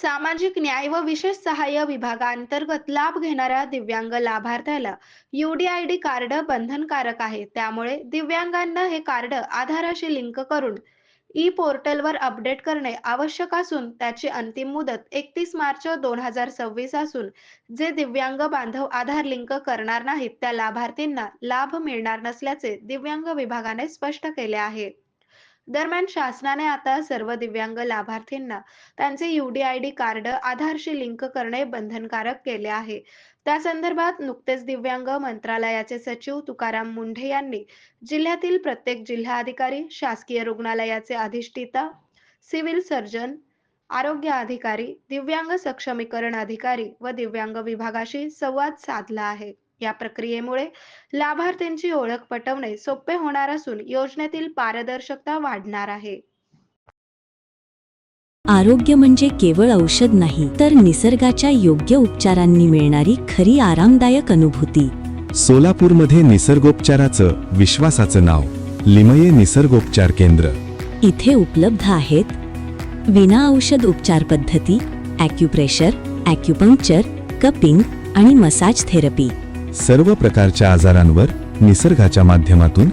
सामाजिक न्याय व विशेष सहाय्य विभागांतर्गत लाभ घेणाऱ्या दिव्यांग लाभार्थ्याला UDID कार्ड बंधनकारक आहे. त्यामुळे दिव्यांगांना हे कार्ड आधाराशी लिंक करून ई पोर्टलवर अपडेट करणे आवश्यक असून त्याची अंतिम मुदत 31 मार्च 2026 असून जे दिव्यांग बांधव आधार लिंक करणार नाहीत त्या लाभार्थींना लाभ मिळणार नसल्याचे दिव्यांग विभागाने स्पष्ट केले आहे. दरम्यान शासनाने आता सर्व दिव्यांग लाभार्थींना त्यांचे UDID कार्ड आधारशी लिंक करणे बंधनकारक केले आहे. त्या संदर्भात नुकतेच दिव्यांग मंत्रालयाचे सचिव तुकाराम मुंढे यांनी जिल्ह्यातील प्रत्येक जिल्हाधिकारी, शासकीय रुग्णालयाचे अधिष्ठिता, सिव्हिल सर्जन, आरोग्य अधिकारी, दिव्यांग सक्षमीकरण अधिकारी व दिव्यांग विभागाशी संवाद साधला आहे. या प्रक्रियेमुळे लाभार्थ्यांची ओळख पटवणे सोपे होणार असून योजनेतील पारदर्शकता वाढणार आहे. आरोग्य म्हणजे केवळ औषध नाही, तर निसर्गाच्या योग्य उपचारांनी मिळणारी खरी आरामदायक अनुभूती. सोलापूरमध्ये निसर्गोपचाराचं विश्वासाचं नाव लिमये निसर्गोपचार केंद्र. इथे उपलब्ध आहेत विना औषध उपचार पद्धती, ॲक्युप्रेशर, ॲक्युपंक्चर, कपिंग आणि मसाज थेरपी. सर्व प्रकारच्या आजारांवर निसर्गाच्या माध्यमातून